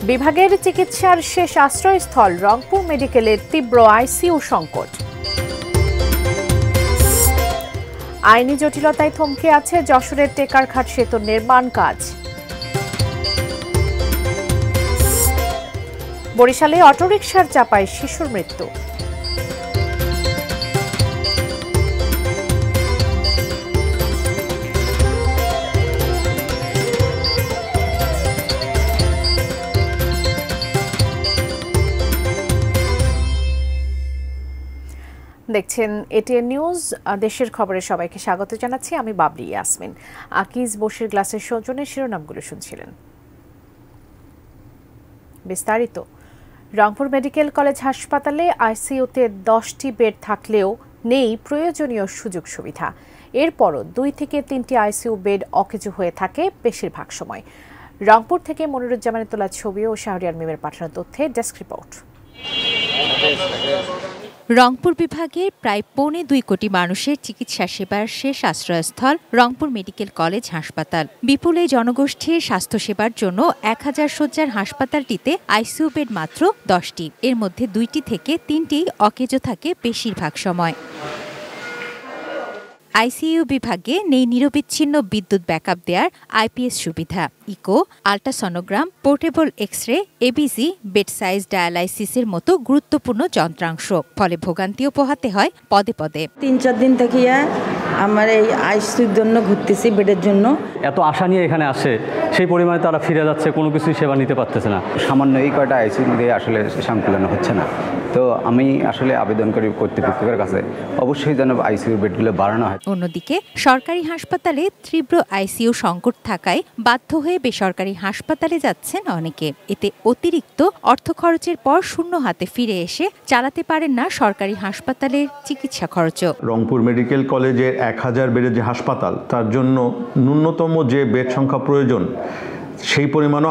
বিভাগের চিকিৎসার শেষ আশ্রয়স্থল রংপুর মেডিকেলের তীব্র আইসিইউ সংকট। আইনি জটিলতায় থমকে আছে যশোরের টেকারঘাট সেতুর নির্মাণ কাজ। বরিশালে অটোরিকশার চাপায় শিশুর মৃত্যু। দেখছেন এটিএন নিউজ। দেশের খবরে সবাইকে স্বাগত জানাচ্ছি, আমি বাবলি ইয়াসমিন। আকিজ বশির গ্লাসের সৌজন্যে শিরোনামগুলো শুনছিলেন। বিস্তারিত। রংপুর মেডিকেল কলেজ হাসপাতালে আইসিইউতে 10টি বেড থাকলেও নেই প্রয়োজনীয় সুযোগ সুবিধা। এরপরও 2 থেকে 3টি আইসিইউ বেড অকেজো হয়ে থাকে বেশিরভাগ সময়। রংপুর থেকে মনিরুজ্জামানের তোলা ছবি ও শাহরিয়ার মিমের পাঠানো তথ্যে ডেস্ক রিপোর্ট। রংপুর বিভাগের প্রায় 2.25 কোটি মানুষের চিকিৎসা সেবার শেষ আশ্রয়স্থল রংপুর মেডিকেল কলেজ হাসপাতাল। বিপুল এই জনগোষ্ঠীর স্বাস্থ্যসেবার জন্য 1000 শয্যার হাসপাতালটিতে আইসিইউ বেড মাত্র 10টি। এর মধ্যে 2টি থেকে 3টি অকেজো থাকে বেশিরভাগ সময়। আইসিইউ বিভাগে নেই নিরবিচ্ছিন্ন বিদ্যুৎ ব্যাকআপ দেওয়ার আইপিএস সুবিধা, echo, ultrasonogram, portable X-ray, ABC, bed size ডায়ালাইসিসের মতো গুরুত্বপূর্ণ যন্ত্রাংশ। ফলে ভোগান্তিও পোহাতে হয় পদে পদে। 3-4 দিন থেকে আমার এই আইসিইউর জন্য ঘুরতেছি বেডের জন্য। এত আশা নিয়ে এখানে আসে, সেই পরিমাণে তারা ফিরে যাচ্ছে, কোনো কিছুই সেবা নিতে পারতেছে না। সামান্য এই কয়টা আইসিইউ দিয়ে আসলে সংকলন হচ্ছে না। তো আমি আসলে আবেদনকারী কর্তৃপক্ষের কাছে অবশ্যই যেন আইসিইউ বেডগুলো বাড়ানো হয়। অন্যদিকে সরকারি হাসপাতালে তীব্র আইসিইউ সংকট থাকায় বাধ্য হয়ে বেসরকারি হাসপাতালে যাচ্ছেন অনেকে। এতে অতিরিক্ত অর্থ খরচের পর শূন্য হাতে ফিরে এসে চালাতে পারেন না সরকারি হাসপাতালের চিকিৎসা খরচও। রংপুর মেডিকেল কলেজের 1000 বেডের যে হাসপাতাল, তার জন্য ন্যূনতম যে বেড সংখ্যা প্রয়োজন সেই পরিমাণও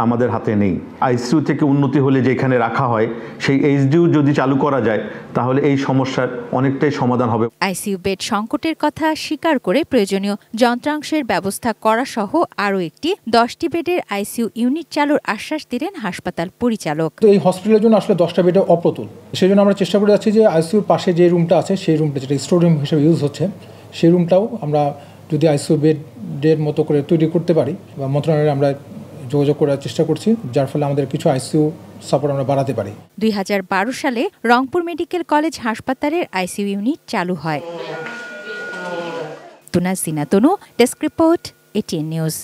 আমাদের হাতে নেই। আইসিইউ থেকে উন্নতি হলে যেখানে রাখা হয় সেই এইচডিইউ যদি চালু করা যায় তাহলে এই সমস্যার অনেকটাই সমাধান হবে। আইসিইউ বেড সংকটের কথা স্বীকার করে প্রয়োজনীয় যন্ত্রাংশের ব্যবস্থা করা সহ আরও একটি 10টি বেডের আইসিইউ ইউনিট চালুর আশ্বাস দিলেন হাসপাতাল পরিচালক। তো এই হসপিটালের জন্য আসলে 10টা বেডে অপ্রতুল। সেই জন্য আমরা চেষ্টা করে যাচ্ছি যে আইসিইউর পাশে যে রুমটা আছে সেই রুমটা যেটা স্টোর রুম হিসেবে ইউজ হচ্ছে সেই রুমটাও আমরা যদি আইসিইউ বেডের মতো করে তৈরি করতে পারি বা মন্ত্রণালয়ে আমরা যোগাযোগ করার চেষ্টা করছি, যার ফলে আমাদের কিছু আইসিইউ সাপোর্ট আমরা বাড়াতে পারি। 2012 সালে রংপুর মেডিকেল কলেজ হাসপাতালের আইসিইউ ইউনিট চালু হয়। তুনাজিনা তনু, ডেস্ক রিপোর্ট, এটিএন নিউজ।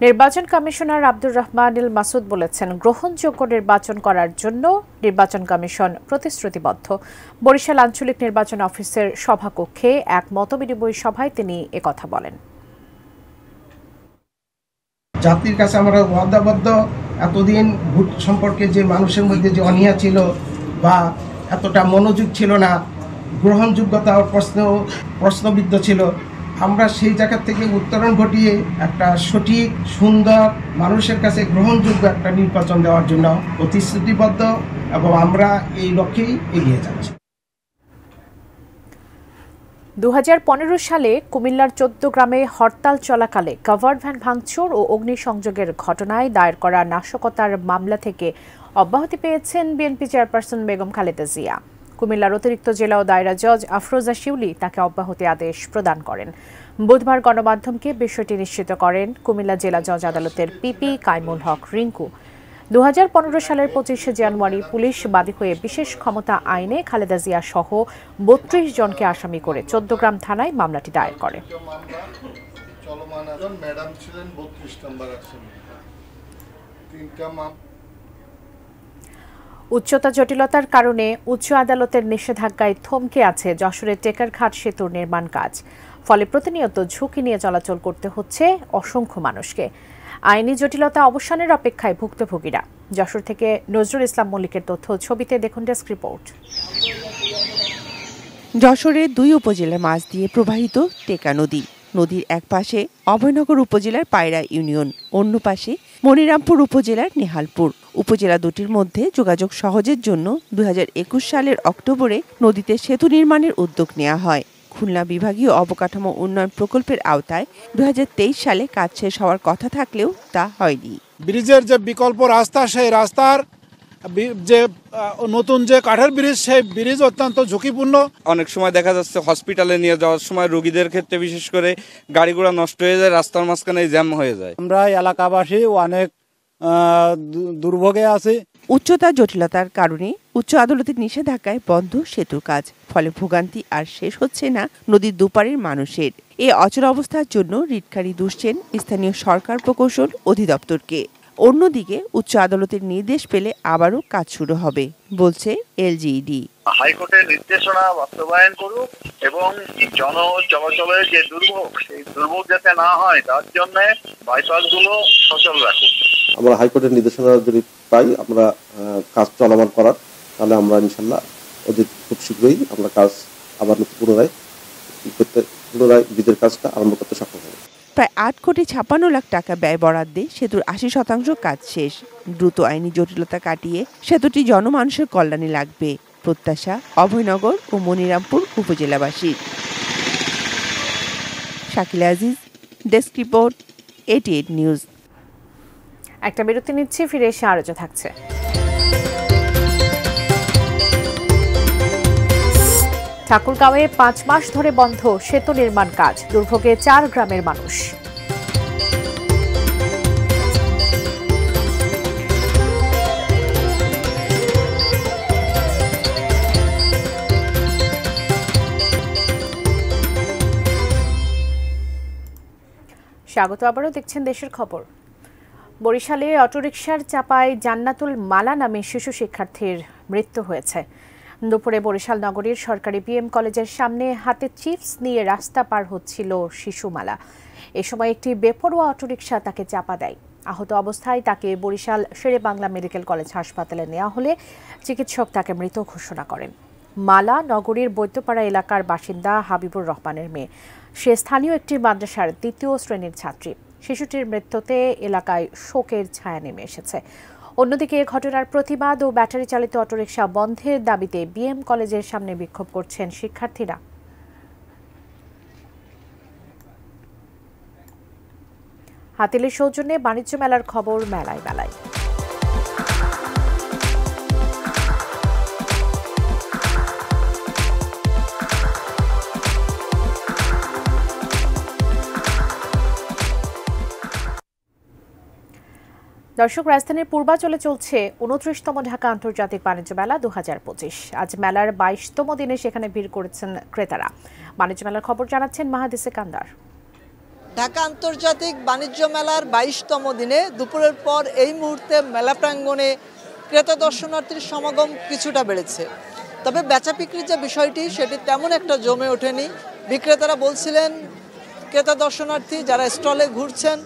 নির্বাচন কমিশনার আব্দুর রহমানুল মাসুদ বলেছেন, গ্রহণযোগ্য নির্বাচন করার জন্য নির্বাচন কমিশন প্রতিশ্রুতিবদ্ধ। বরিশাল আঞ্চলিক নির্বাচন অফিসের সভাকক্ষে এক মতবিনিময় সভায় তিনি একথা বলেন। জাতির কাছে আমরা ওয়াদাবদ্ধ। এতদিন ভোট সম্পর্কে যে মানুষের মধ্যে যে অনীহা ছিল বা এতটা মনোযোগ ছিল না, গ্রহণযোগ্যতা প্রশ্নবিদ্ধ ছিল, আমরা সেই জায়গা থেকে উত্তরণ ঘটিয়ে একটা সঠিক, সুন্দর, মানুষের কাছে গ্রহণযোগ্য একটা নির্বাচন দেওয়ার জন্য প্রতিশ্রুতিবদ্ধ এবং আমরা এই লক্ষ্যেই এগিয়ে যাচ্ছি। 2015 সালে কুমিল্লার 14 গ্রামে হরতাল চলাকালে কাভার্ড ভ্যান ভাঙচুর ও অগ্নিসংযোগের ঘটনায় দায়ের করা নাশকতার মামলা থেকে অব্যাহতি পেয়েছেন বিএনপি চেয়ারপারসন বেগম খালেদা জিয়া। কুমিল্লার অতিরিক্ত জেলা ও দায়রা জজ আফরোজা শিউলি তাকে অব্যাহতি আদেশ প্রদান করেন। বুধবার গণমাধ্যমকে বিষয়টি নিশ্চিত করেন কুমিল্লা জেলা জজ আদালতের পিপি কাইমুল হক রিঙ্কু। 2015 সালের 25শে জানুয়ারি পুলিশ বাদী হয়ে বিশেষ ক্ষমতা আইনে খালেদা জিয়া সহ 32 জনকে আসামি করে 14 গ্রাম থানায় মামলাটি দায়ের করে। উচ্চতা জটিলতার কারণে উচ্চ আদালতের নিষেধাজ্ঞায় থমকে আছে যশোরের টেকারঘাট সেতুর নির্মাণ কাজ। ফলে প্রতিনিয়ত ঝুঁকি নিয়ে চলাচল করতে হচ্ছে অসংখ্য মানুষকে। আইনি জটিলতা অবসানের অপেক্ষায় ভুক্তভোগীরা। যশোর থেকে নজরুল ইসলাম মল্লিকের তথ্য, ছবিতে দেখুন ডেস্ক রিপোর্ট। যশোরের 2 উপজেলার মাঝ দিয়ে প্রবাহিত টেকা নদী। নদীর এক পাশে অভয়নগর উপজেলার পায়রা ইউনিয়ন, অন্য পাশে মনিরামপুর উপজেলার নেহালপুর। উপজেলা দুটির মধ্যে যোগাযোগ সহজের জন্য 2021 সালের অক্টোবরে নদীতে সেতু নির্মাণের উদ্যোগ নেওয়া হয়। খুলনা বিভাগীয় অবকাঠামো উন্নয়ন প্রকল্পের আওতায় 2023 সালে কাজ শেষ হওয়ার কথা থাকলেও তা হয়নি। ব্রিজের যে বিকল্প রাস্তা, সেই রাস্তার যে নতুন যে কাঠের ব্রিজ, সেই ব্রিজ অত্যন্ত ঝুঁকিপূর্ণ। অনেক সময় দেখা যাচ্ছে হসপিটালে নিয়ে যাওয়ার সময় রোগীদের ক্ষেত্রে বিশেষ করে গাড়ি ঘোড়া নষ্ট হয়ে যায়, রাস্তার মাঝখানে জ্যাম হয়ে যায়। আমরা এলাকাবাসী অনেক দুর্ভোগে আছি। উচ্চতা জটিলতার কারণে উচ্চ আদালতের নিষেধাজ্ঞায় বন্ধ সেতুর কাজ, ফলে ভোগান্তি আর শেষ হচ্ছে না নদীর দুপারের মানুষের। এই অচল অবস্থার জন্য রিটকারী দুষছেন স্থানীয় সরকার প্রকৌশল অধিদপ্তরকে। অন্যদিকে উচ্চ আদালতের নির্দেশ পেলে আবারও কাজ শুরু হবে বলছে এলজিইডি। হাইকোর্টের নির্দেশনা বাস্তবায়ন করুক এবং জন চলাচলের যে দুর্ভোগ, সেই দুর্ভোগ যাতে না হয় তার জন্য বাইপাসগুলো সচল রাখুক। আমরা হাইকোর্টের নির্দেশনা যদি পাই আমরা কাজ চলমান করার, তাহলে আমরা ইনশাল্লাহ খুব শীঘ্রই আমরা কাজ আবার পুনরায় ব্রিজের কাজটা আরম্ভ করতে সক্ষম হবে। প্রায় 8,56,00,000 টাকা ব্যয় বরাদ্দে সেতুর 80% কাজ শেষ। দ্রুত আইনি জটিলতা কাটিয়ে সেতুটি জনমানুষের কল্যাণে লাগবে, প্রত্যাশা অভয়নগর ও মনিরামপুর উপজেলাবাসীর। Shakila Aziz, desk report, 88 news. একটা বিরতি নিচ্ছি, ফিরে এসে আরো থাকছে। ঠাকুরগাঁওয়ে 5 মাস ধরে বন্ধ সেতু নির্মাণ কাজ, দুর্ভোগে 4 গ্রামের মানুষ। স্বাগত, আবারও দেখছেন দেশের খবর। বরিশালে অটোরিকশার চাপায় জান্নাতুল মালা নামে শিশু শিক্ষার্থীর মৃত্যু হয়েছে। দুপুরে বরিশাল নগরীর সরকারি বিএম কলেজের সামনে হাতে চিপস নিয়ে রাস্তা পার হচ্ছিল শিশুমালা। এ সময় একটি বেপরোয়া অটোরিকশা তাকে চাপা দেয়। আহত অবস্থায় তাকে বরিশাল শেরে বাংলা মেডিকেল কলেজ হাসপাতালে নেওয়া হলে চিকিৎসক তাকে মৃত ঘোষণা করেন। মালা নগরীর বৈদ্যপাড়া এলাকার বাসিন্দা হাবিবুর রহমানের মেয়ে। সে স্থানীয় একটি মাদ্রাসার 2য় শ্রেণীর ছাত্রী। শিশুটির মৃত্যুতে এলাকায় শোকের ছায়া নেমে এসেছে। অন্যদিকে ঘটনার প্রতিবাদ ও ব্যাটারি চালিত অটোরিকশা বন্ধের দাবিতে বিএম কলেজের সামনে বিক্ষোভ করছেন শিক্ষার্থীরা। হাতিলের সৌজন্যে বাণিজ্য মেলার খবর মেলায় মেলায়। দর্শক, রাজধানীর পূর্বাঞ্চলে চলছে 29তম ঢাকা আন্তর্জাতিক বাণিজ্য মেলা 2025। আজ মেলার 22তম দিনে সেখানে ভিড় করেছেন ক্রেতারা। বাণিজ্য মেলার খবর জানাচ্ছেন মাহাদি সেকান্দার। ঢাকা আন্তর্জাতিক বাণিজ্য মেলার 22তম দিনে দুপুরের পর এই মুহূর্তে মেলা প্রাঙ্গণে ক্রেতা দর্শনার্থীর সমাগম কিছুটা বেড়েছে, তবে বেচা বিক্রির যে বিষয়টি সেটি তেমন একটা জমে ওঠেনি। বিক্রেতারা বলছিলেন ক্রেতা দর্শনার্থী যারা স্টলে ঘুরছেন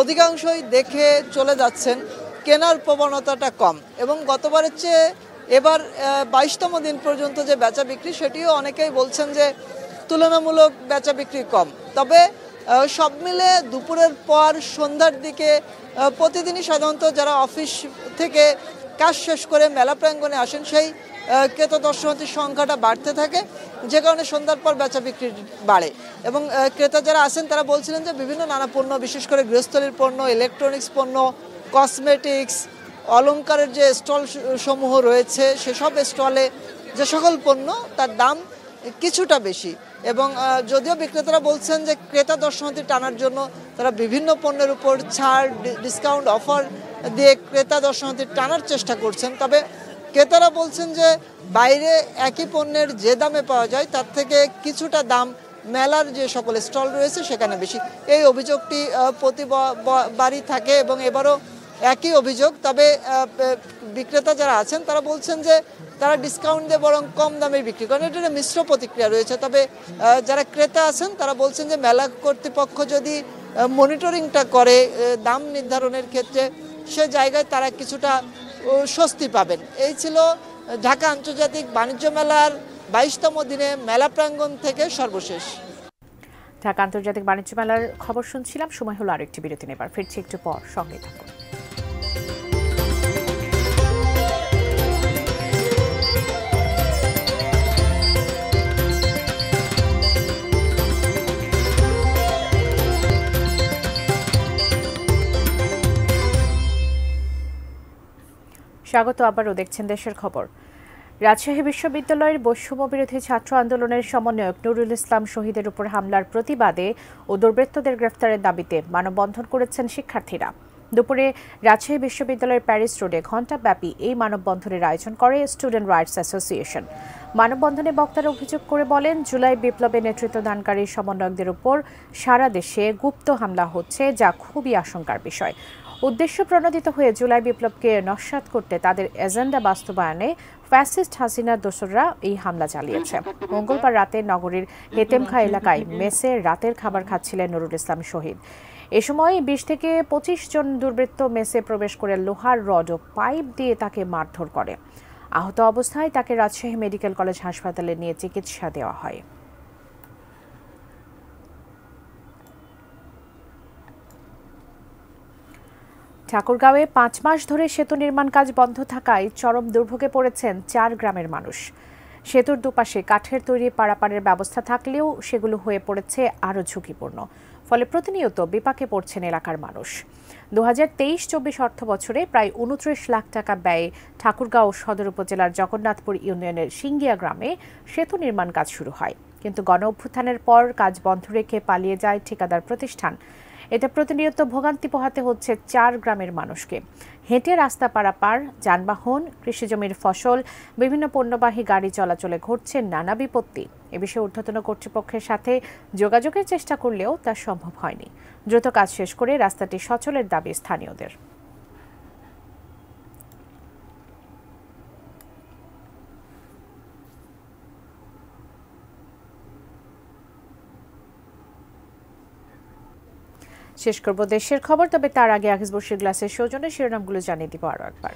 অধিকাংশই দেখে চলে যাচ্ছেন, কেনার প্রবণতাটা কম। এবং গতবারের চেয়ে এবার 22তম দিন পর্যন্ত যে বেচা বিক্রি সেটিও অনেকেই বলছেন যে তুলনামূলক বেচা বিক্রি কম। তবে সব মিলে দুপুরের পর সন্ধ্যার দিকে প্রতিদিনই সাধারণত যারা অফিস থেকে কাজ শেষ করে মেলা প্রাঙ্গণে আসেন সেই ক্রেতা দর্শনার্থীর সংখ্যাটা বাড়তে থাকে, যে কারণে সন্ধ্যার পর বেচা বিক্রি বাড়ে। এবং ক্রেতা যারা আছেন তারা বলছিলেন যে বিভিন্ন নানা পণ্য, বিশেষ করে গৃহস্থলীর পণ্য, ইলেকট্রনিক্স পণ্য, কসমেটিক্স, অলংকারের যে স্টল সমূহ রয়েছে সেসব স্টলে যে সকল পণ্য তার দাম কিছুটা বেশি। এবং যদিও বিক্রেতারা বলছেন যে ক্রেতা দর্শনার্থী টানার জন্য তারা বিভিন্ন পণ্যের উপর ছাড়, ডিসকাউন্ট অফার দিয়ে ক্রেতা দর্শনার্থী টানার চেষ্টা করছেন, তবে ক্রেতারা বলছেন যে বাইরে একই পণ্যের যে দামে পাওয়া যায় তার থেকে কিছুটা দাম মেলার যে সকল স্টল রয়েছে সেখানে বেশি। এই অভিযোগটি প্রতিবারই থাকে এবং এবারও একই অভিযোগ। তবে বিক্রেতা যারা আছেন তারা বলছেন যে তারা ডিসকাউন্ট দিয়ে বরং কম দামে বিক্রি করেন। এটার মিশ্র প্রতিক্রিয়া রয়েছে। তবে যারা ক্রেতা আছেন তারা বলছেন যে মেলা কর্তৃপক্ষ যদি মনিটরিংটা করে দাম নির্ধারণের ক্ষেত্রে, সে জায়গায় তারা কিছুটা স্বস্তি পাবেন। এই ছিল ঢাকা আন্তর্জাতিক বাণিজ্য মেলার 22তম দিনে মেলা প্রাঙ্গণ থেকে সর্বশেষ। ঢাকা আন্তর্জাতিক বাণিজ্য মেলার খবর শুনছিলাম। সময় হলো আরেকটি বিরতি নেবার, ফিরছি একটু পর, সঙ্গে থাকুন। স্বাগত আবারও দেখছেন দেশের খবর। রাজশাহী বিশ্ববিদ্যালয়ের বৈষম্য বিরোধী ছাত্র আন্দোলনের সমন্বয়ক নুরুল ইসলাম শহীদের উপর হামলার প্রতিবাদে ও দুর্বৃত্তদের গ্রেফতারের দাবিতে মানববন্ধন করেছেন শিক্ষার্থীরা। দুপুরে রাজশাহী বিশ্ববিদ্যালয়ের প্যারিস রোডে ঘণ্টাব্যাপী এই মানববন্ধনের আয়োজন করে স্টুডেন্ট রাইটস অ্যাসোসিয়েশন। মানববন্ধনে বক্তারা অভিযোগ করে বলেন, জুলাই বিপ্লবে নেতৃত্বদানকারী সমন্বয়কদের উপর সারা দেশে গুপ্ত হামলা হচ্ছে, যা খুবই আশঙ্কার বিষয়। উদ্দেশ্য প্রণোদিত হয়ে জুলাই বিপ্লবকে নস্যাৎ করতে তাদের এজেন্ডা বাস্তবায়নে ফ্যাসিস্ট হাসিনার দোসররা এই হামলা চালিয়েছে। মঙ্গলবার রাতে নগরীর হেতেমখা এলাকায় মেসে রাতের খাবার খাচ্ছিলেন নুরুল ইসলাম শহীদ। এ সময় 20 থেকে 25 জন দুর্বৃত্ত মেসে প্রবেশ করে লোহার রড ও পাইপ দিয়ে তাকে মারধর করে। আহত অবস্থায় তাকে রাজশাহী মেডিকেল কলেজ হাসপাতালে নিয়ে চিকিৎসা দেওয়া হয়। ঠাকুরগাঁওয়ে 5 মাস ধরে সেতু নির্মাণ কাজ বন্ধ থাকায় চরম দুর্ভোগে পড়েছেন 4 গ্রামের মানুষ। সেতুর দুপাশে কাঠের তৈরি পারাপারের ব্যবস্থা থাকলেও সেগুলো হয়ে পড়েছে আরও ঝুঁকিপূর্ণ। ফলে প্রতিনিয়ত বিপাকে পড়ছেন এলাকার মানুষ। 2023-24 অর্থ বছরে প্রায় 29 লাখ টাকা ব্যয়ে ঠাকুরগাঁও সদর উপজেলার জগন্নাথপুর ইউনিয়নের সিঙ্গিয়া গ্রামে সেতু নির্মাণ কাজ শুরু হয়, কিন্তু গণ অভ্যুত্থানের পর কাজ বন্ধ রেখে পালিয়ে যায় ঠিকাদার প্রতিষ্ঠান। এতে প্রতিনিয়ত ভোগান্তি পোহাতে হচ্ছে 4 গ্রামের মানুষকে। হেঁটে রাস্তা পারাপার, যানবাহন, কৃষিজমির ফসল, বিভিন্ন পণ্যবাহী গাড়ি চলাচলে ঘটছে নানা বিপত্তি। এ বিষয়ে ঊর্ধ্বতন কর্তৃপক্ষের সাথে যোগাযোগের চেষ্টা করলেও তা সম্ভব হয়নি। দ্রুত কাজ শেষ করে রাস্তাটি সচলের দাবি স্থানীয়দের। শেষ করব দেশের খবর, তবে তার আগে আকিজ বশির গ্লাসের সৌজন্যে শিরোনামগুলো জানিয়ে দিব আরও একবার।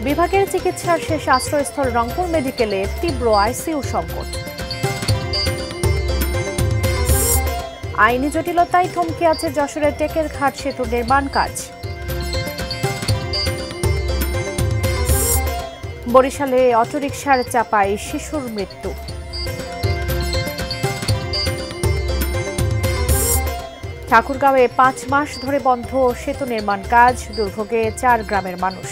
বিভাগের চিকিৎসার শেষ আশ্রয়স্থল রংপুর মেডিকেলে তীব্র আইসিইউ সংকট। আইনি জটিলতায় থমকে আছে যশোরের টেকের ঘাট সেতুর নির্মাণ কাজ। বরিশালে অটোরিকশার চাপায় শিশুর মৃত্যু। ঠাকুরগাঁওয়ে 5 মাস ধরে বন্ধ সেতু নির্মাণ কাজ, দুর্ভোগে 4 গ্রামের মানুষ।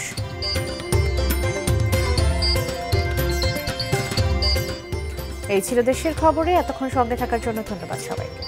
এই ছিল দেশের খবরে। এতক্ষণ সঙ্গে থাকার জন্য ধন্যবাদ সবাইকে।